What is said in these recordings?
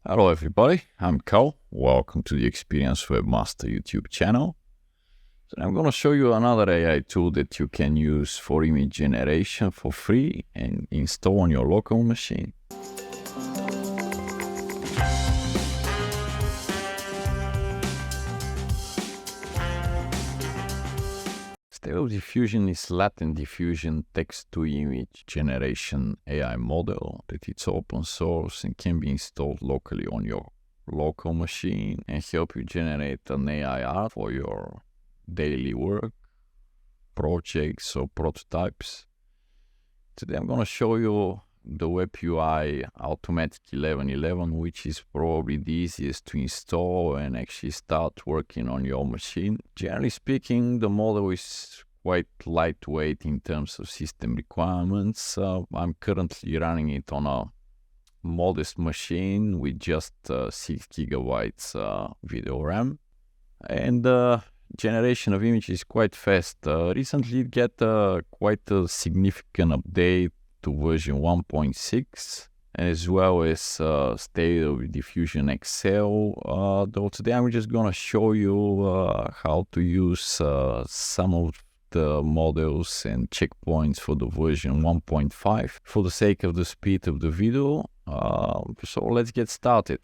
Hello everybody, I'm Carl. Welcome to the Experience Webmaster YouTube channel. So I'm going to show you another AI tool that you can use for image generation for free and install on your local machine. Stable Diffusion is latent diffusion text-to-image generation AI model that it's open source and can be installed locally on your local machine and help you generate an AI art for your daily work, projects or prototypes. Today I'm going to show you the Web UI Automatic1111, which is probably the easiest to install and actually start working on your machine. Generally speaking, the model is quite lightweight in terms of system requirements. I'm currently running it on a modest machine with just 6 gigabytes video RAM, and the generation of images is quite fast. Recently it got quite a significant update to version 1.6, as well as Stable Diffusion XL. Though today I'm just gonna show you how to use some of the models and checkpoints for the version 1.5 for the sake of the speed of the video. So let's get started.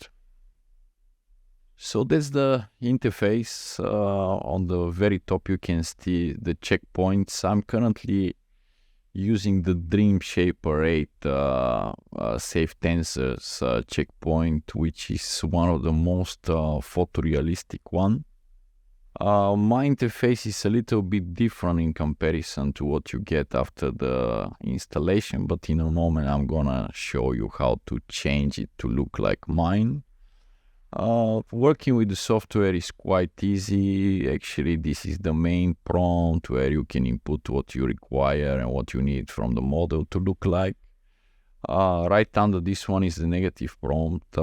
So that's the interface. On the very top you can see the checkpoints. I'm currently using the Dream Shaper 8 Safe Tensors checkpoint, which is one of the most photorealistic one. My interface is a little bit different in comparison to what you get after the installation, but in a moment I'm gonna show you how to change it to look like mine. Working with the software is quite easy. Actually, this is the main prompt where you can input what you require and what you need from the model to look like. Right under this one is the negative prompt,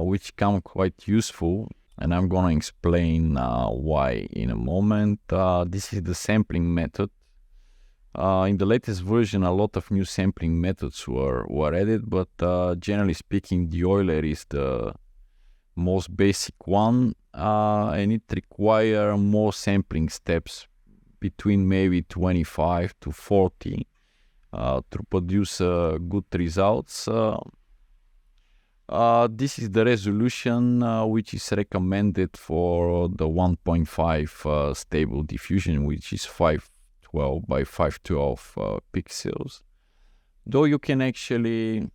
which can quite useful, and I'm gonna explain why in a moment. This is the sampling method. In the latest version, a lot of new sampling methods were added, but generally speaking, the Euler is the most basic one, and it requires more sampling steps, between maybe 25 to 40 to produce good results. This is the resolution which is recommended for the 1.5 Stable Diffusion, which is 512 by 512 pixels. Though you can actually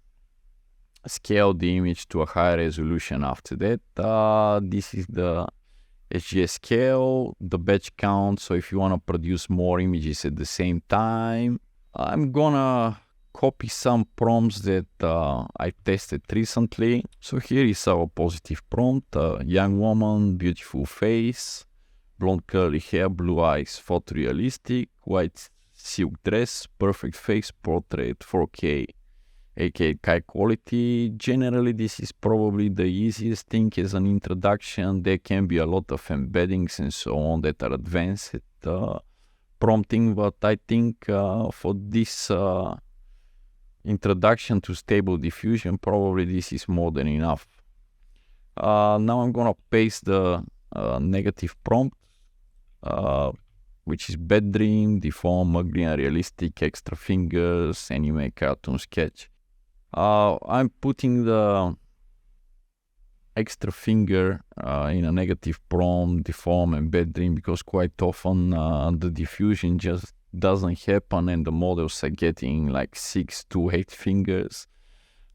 scale the image to a higher resolution after that. This is the SGS scale, the batch count. So if you want to produce more images at the same time, I'm gonna copy some prompts that I tested recently. So here is our positive prompt: young woman, beautiful face, blonde curly hair, blue eyes, photorealistic, white silk dress, perfect face, portrait, 4K. aka high quality. Generally, this is probably the easiest thing as an introduction. There can be a lot of embeddings and so on that are advanced prompting, but I think for this introduction to Stable Diffusion, probably this is more than enough. Now I'm gonna paste the negative prompt, which is bad dream, deform, ugly, unrealistic, extra fingers, anime, cartoon, sketch. I'm putting the extra finger in a negative prompt, deform and bad dream, because quite often the diffusion just doesn't happen and the models are getting like 6 to 8 fingers,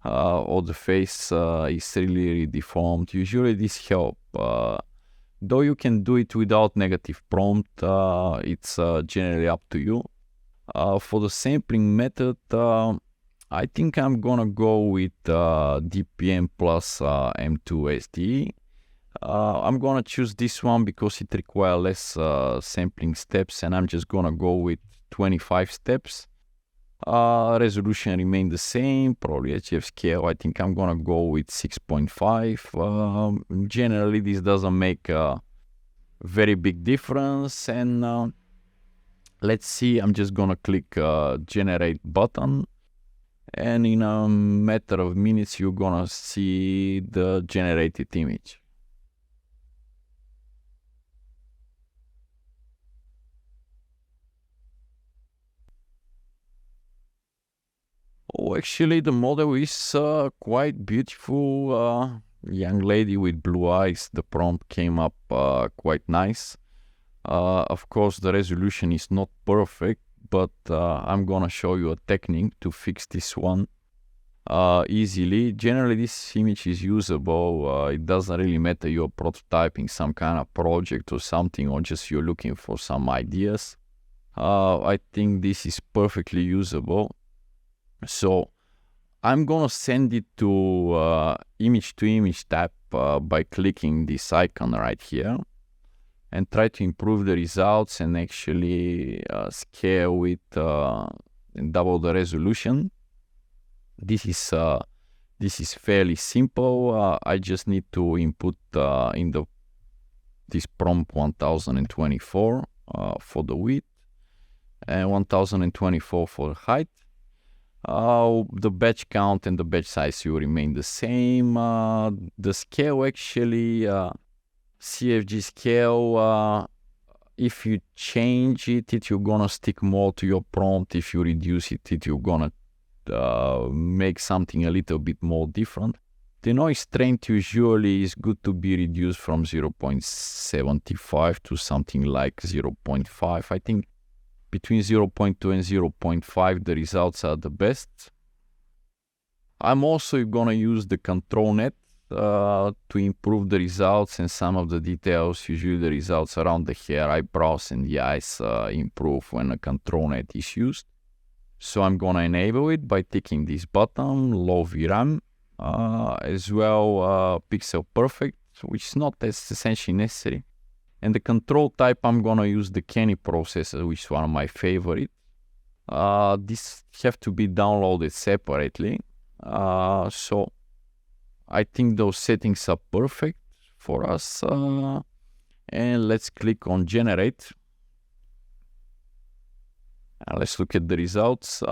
or the face is really deformed. Usually this helps. Though you can do it without negative prompt, it's generally up to you. For the sampling method, I think I'm gonna go with DPM plus M2 SD. I'm gonna choose this one because it requires less sampling steps, and I'm just gonna go with 25 steps. Resolution remain the same, probably HF scale. I think I'm gonna go with 6.5. Generally, this doesn't make a very big difference, and let's see. I'm just gonna click generate button. and in a matter of minutes you're gonna see the generated image. Oh, actually the model is quite beautiful. Young lady with blue eyes. The prompt came up quite nice. Of course the resolution is not perfect, but I'm gonna show you a technique to fix this one easily. Generally this image is usable. It doesn't really matter you're prototyping some kind of project or something, or just you're looking for some ideas. I think this is perfectly usable. So I'm gonna send it to image tab by clicking this icon right here, and try to improve the results and actually scale it and double the resolution. This is fairly simple. I just need to input in this prompt 1024 for the width and 1024 for the height. The batch count and the batch size will remain the same. The scale actually, CFG scale, if you change it, you're gonna stick more to your prompt. If you reduce it, you're gonna make something a little bit more different. The noise strength usually is good to be reduced from 0.75 to something like 0.5. I think between 0.2 and 0.5 the results are the best. I'm also gonna use the control net to improve the results and some of the details. Usually the results around the hair, eyebrows and the eyes improve when a control net is used. So I'm gonna enable it by ticking this button, low VRAM, as well pixel perfect, which is not as essentially necessary. And the control type, I'm gonna use the Kenny processor, which is one of my favorite. This have to be downloaded separately. So I think those settings are perfect for us. And let's click on generate. And let's look at the results.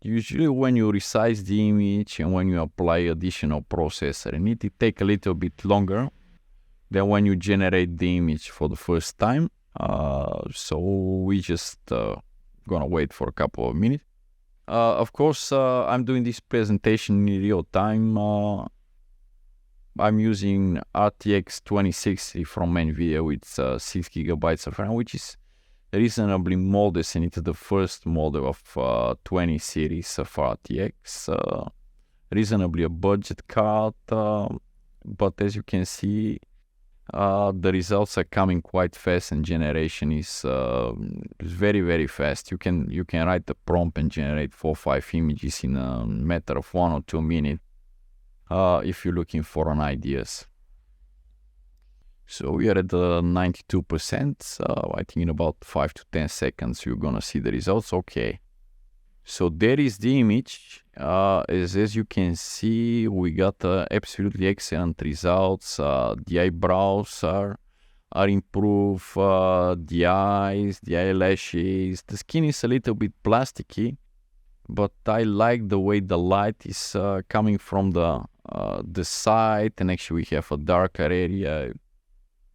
Usually when you resize the image and when you apply additional processor, it need to take a little bit longer than when you generate the image for the first time. So we just gonna wait for a couple of minutes. Of course, I'm doing this presentation in real time. I'm using RTX 2060 from NVIDIA with 6 GB of RAM, which is reasonably modest, and it's the first model of 20 series of RTX. Reasonably a budget card, but as you can see, the results are coming quite fast, and generation is very, very fast. You can write the prompt and generate 4 or 5 images in a matter of 1 or 2 minutes if you're looking for an ideas. So we are at 92%. I think in about 5 to 10 seconds you're gonna see the results. Okay, so there is the image. As you can see, we got absolutely excellent results. The eyebrows are improved, the eyes, the eyelashes. The skin is a little bit plasticky, but I like the way the light is coming from the side, and actually we have a darker area.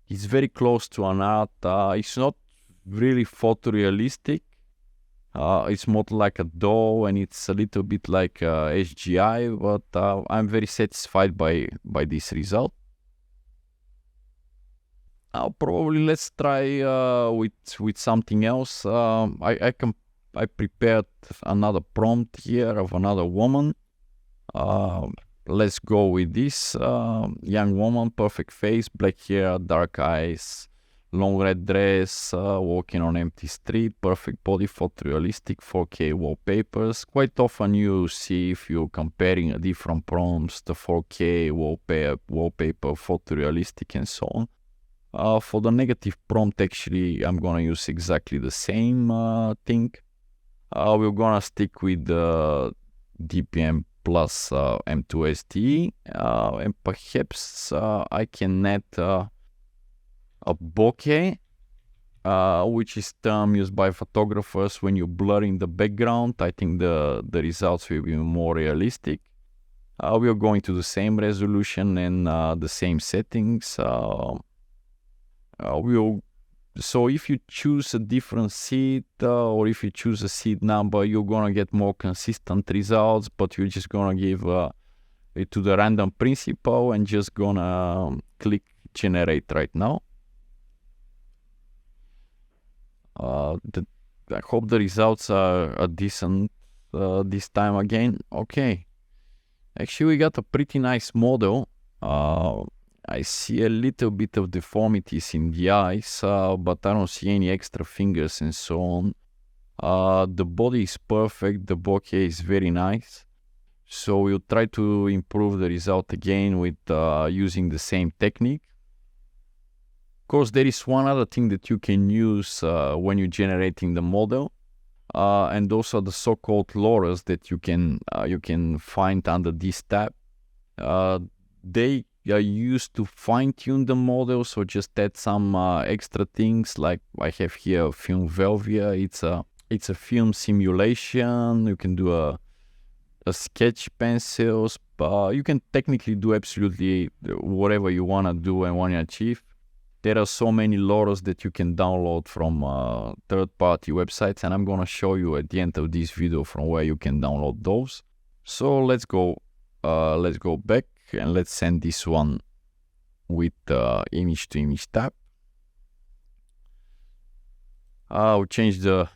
It's very close to an art. It's not really photorealistic. It's more like a doll, and it's a little bit like HGI, but I'm very satisfied by this result. Probably let's try with something else. I prepared another prompt here of another woman. Let's go with this young woman, perfect face, black hair, dark eyes, long red dress, walking on empty street, perfect body, photorealistic, 4K wallpapers. Quite often you see, if you're comparing different prompts, the 4K wallpaper, photorealistic, and so on. For the negative prompt, actually, I'm gonna use exactly the same thing. We're gonna stick with the DPM plus M2SD, and perhaps I can add a bokeh which is term used by photographers when you're blurring the background. I think the results will be more realistic. We are going to the same resolution and the same settings. So if you choose a different seed or if you choose a seed number, you're gonna get more consistent results, but you're just gonna give it to the random principal and just gonna click generate right now. I hope the results are decent this time again. Okay. Actually, we got a pretty nice model. I see a little bit of deformities in the eyes, but I don't see any extra fingers and so on. The body is perfect. The bokeh is very nice. So we'll try to improve the result again with using the same technique. Of course, there is one other thing that you can use when you're generating the model, and those are the so-called loras that you can find under this tab. They are used to fine-tune the model, so just add some extra things. Like I have here film Velvia. It's a film simulation. You can do a sketch pencils. You can technically do absolutely whatever you want to do and want to achieve. There are so many loras that you can download from third-party websites, and I'm going to show you at the end of this video from where you can download those. So let's go back and let's send this one with the image to image tab. I'll change the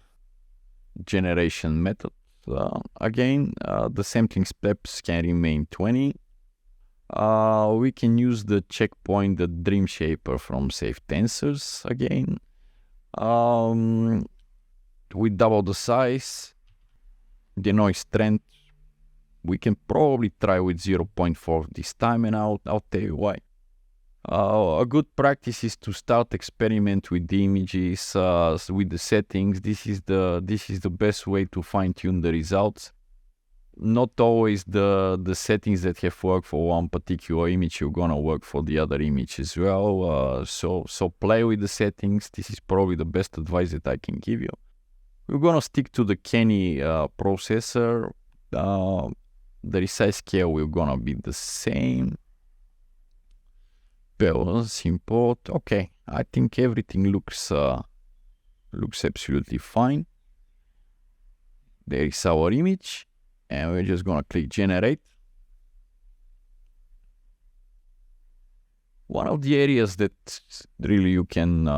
generation method. Again, the sampling steps can remain 20. We can use the checkpoint, the Dream Shaper from Safe Tensors again. We double the size, the noise strength. We can probably try with 0.4 this time, and I'll tell you why. A good practice is to start experiment with the images, with the settings. This is the best way to fine-tune the results. Not always the settings that have worked for one particular image you're gonna work for the other image as well. So play with the settings. This is probably the best advice that I can give you. We're gonna stick to the Kenny processor. The resize scale will gonna be the same. Balance, import. Okay, I think everything looks absolutely fine. There is our image, and we're just gonna click generate. One of the areas that really you can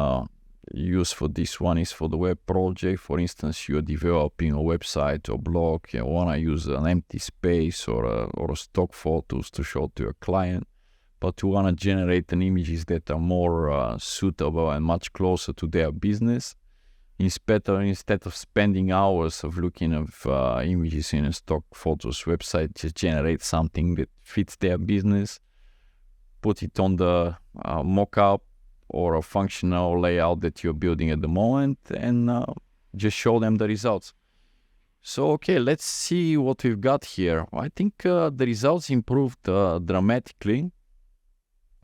use for this one is for the web project. For instance, you're developing a website or blog, you want to use an empty space or a stock photos to show to your client, but you want to generate an images that are more suitable and much closer to their business. Instead of spending hours of looking at images in a stock photos website, just generate something that fits their business, put it on the mock-up or a functional layout that you're building at the moment, and just show them the results. So, okay, let's see what we've got here. I think the results improved dramatically.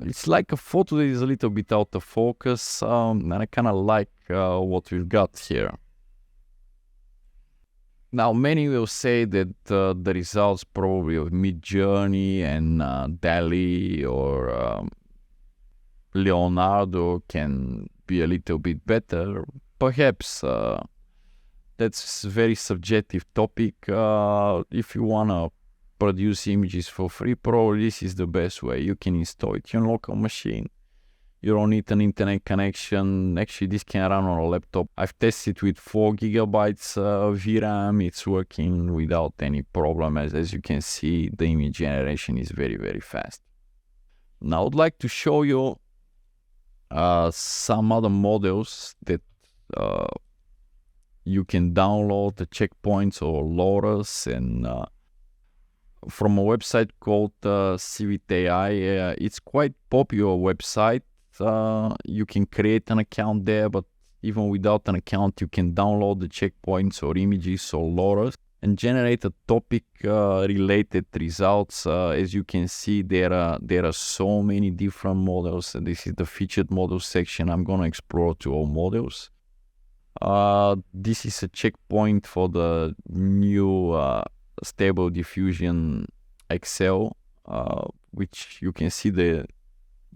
It's like a photo that is a little bit out of focus, and I kind of like what we've got here. Now, many will say that the results probably of Midjourney and DALL-E or Leonardo can be a little bit better. Perhaps that's a very subjective topic. If you want to produce images for free, probably this is the best way. You can install it on your local machine. You don't need an internet connection. Actually, this can run on a laptop. I've tested with 4 gigabytes VRAM. It's working without any problem. As you can see, the image generation is very, very fast. Now, I would like to show you some other models that you can download, the checkpoints or loras, and from a website called CivitAI. It's quite popular website. You can create an account there, but even without an account, you can download the checkpoints or images or loras and generate a topic related results. As you can see, there are so many different models, and this is the featured models section. I'm going to explore to all models. This is a checkpoint for the new Stable Diffusion XL, which you can see the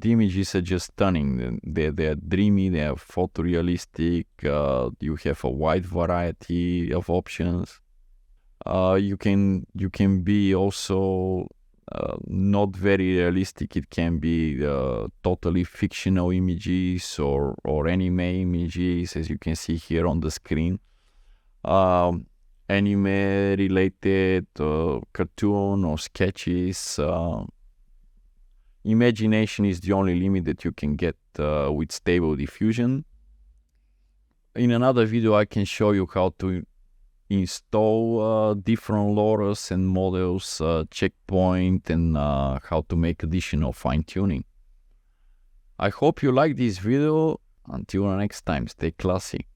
images are just stunning. They're dreamy, they're photorealistic, you have a wide variety of options. You can be also not very realistic. It can be totally fictional images or anime images, as you can see here on the screen. Anime related, cartoon or sketches. Imagination is the only limit that you can get with Stable Diffusion. In another video I can show you how to install different loaders and models, checkpoint, and how to make additional fine-tuning. I hope you like this video. Until next time, stay classy.